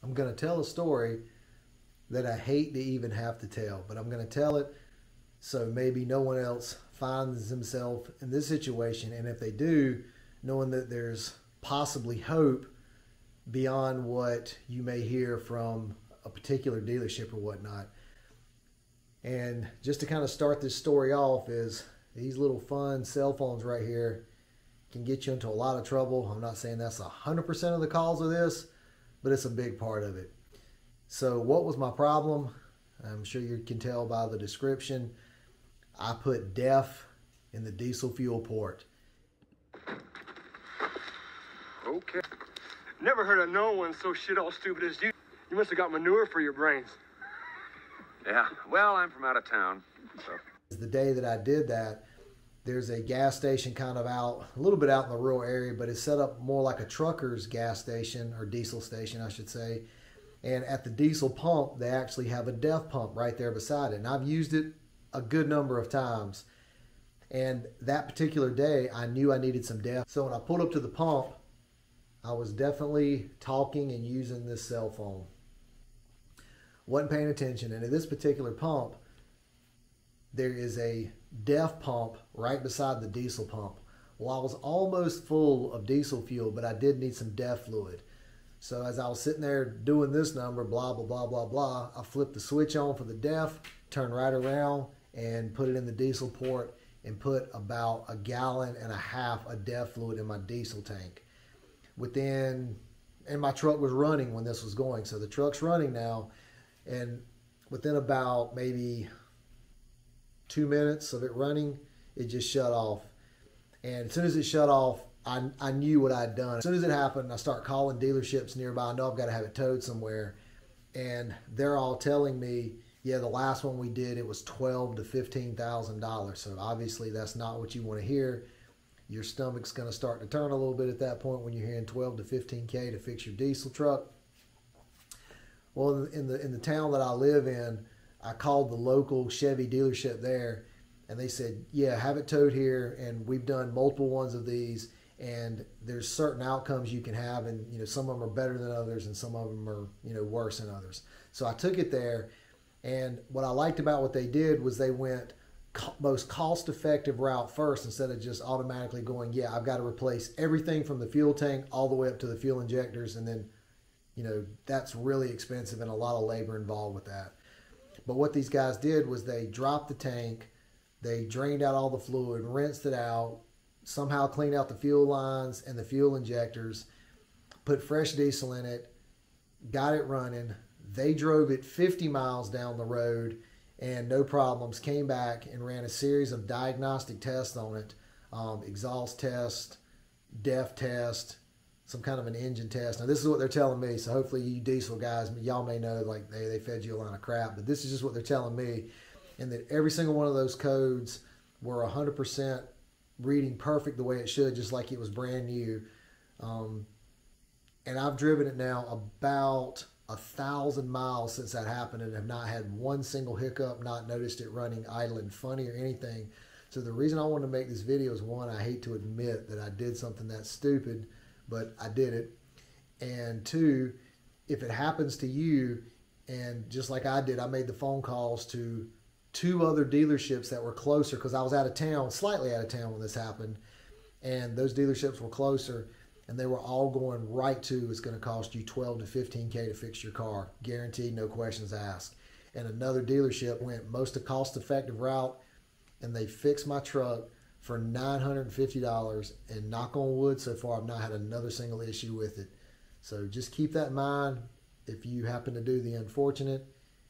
I'm going to tell a story that I hate to even have to tell, but I'm going to tell it so maybe no one else finds themselves in this situation. And if they do, knowing that there's possibly hope beyond what you may hear from a particular dealership or whatnot. And just to kind of start this story off is these little fun cell phones right here can get you into a lot of trouble. I'm not saying that's 100% of the cause of this, but it's a big part of it. So what was my problem? I'm sure you can tell by the description. I put DEF in the diesel fuel port. Okay. Never heard of no one so shit all stupid as you. You must have got manure for your brains. Yeah, well, I'm from out of town, so. The day that I did that, there's a gas station kind of out, a little bit out in the rural area, but it's set up more like a trucker's gas station, or diesel station, I should say. And at the diesel pump, they actually have a DEF pump right there beside it. And I've used it a good number of times. And that particular day, I knew I needed some DEF. So when I pulled up to the pump, I was definitely talking and using this cell phone. Wasn't paying attention. And at this particular pump, there is a DEF pump right beside the diesel pump. Well, I was almost full of diesel fuel, but I did need some DEF fluid. So as I was sitting there doing this number, blah, blah, blah, blah, blah, I flipped the switch on for the DEF, turned right around and put it in the diesel port and put about 1.5 gallons of DEF fluid in my diesel tank. And my truck was running when this was going. So the truck's running now, and within about maybe 2 minutes of it running, it just shut off. And as soon as it shut off, I knew what I'd done. As soon as it happened, I start calling dealerships nearby. I know I've got to have it towed somewhere. And they're all telling me, yeah, the last one we did, it was $12,000 to $15,000. So obviously that's not what you want to hear. Your stomach's going to start to turn a little bit at that point when you're hearing 12 to 15K to fix your diesel truck. Well, in the town that I live in, I called the local Chevy dealership there, and they said, yeah, have it towed here, and we've done multiple ones of these, and there's certain outcomes you can have, and some of them are better than others, and some of them are worse than others. So I took it there, and what I liked about what they did was they went most cost-effective route first, instead of just automatically going, yeah, I've got to replace everything from the fuel tank all the way up to the fuel injectors, and then that's really expensive and a lot of labor involved with that. But what these guys did was they dropped the tank, they drained out all the fluid, rinsed it out, somehow cleaned out the fuel lines and the fuel injectors, put fresh diesel in it, got it running. They drove it 50 miles down the road and no problems, came back and ran a series of diagnostic tests on it, exhaust test, DEF test, some kind of an engine test. Now this is what they're telling me, so hopefully you diesel guys, y'all may know like they fed you a line of crap, but this is just what they're telling me, and that every single one of those codes were 100% reading perfect the way it should, just like it was brand new. And I've driven it now about 1,000 miles since that happened and have not had one single hiccup, not noticed it running idling funny or anything. So the reason I wanted to make this video is, one, I hate to admit that I did something that stupid, but I did it. And two, if it happens to you, and just like I did, I made the phone calls to 2 other dealerships that were closer, because I was out of town, slightly out of town when this happened, and those dealerships were closer, and they were all going right to, it's going to cost you 12 to 15K to fix your car, guaranteed, no questions asked. And another dealership went most cost-effective route, and they fixed my truck for $950, and knock on wood, so far I've not had another single issue with it. So just keep that in mind if you happen to do the unfortunate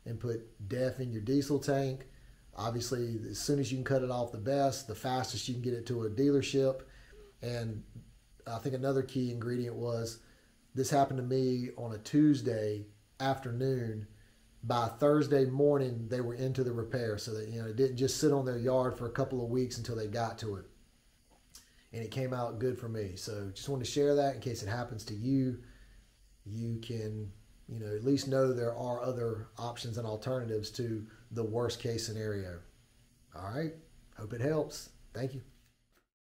and put DEF in your diesel tank. Obviously, as soon as you can cut it off, the best, the fastest you can get it to a dealership. And I think another key ingredient was, this happened to me on a Tuesday afternoon. By Thursday morning, they were into the repair, so that it didn't just sit on their yard for a couple of weeks until they got to it. And it came out good for me. So just wanted to share that in case it happens to you. You can at least know there are other options and alternatives to the worst case scenario. All right. Hope it helps. Thank you.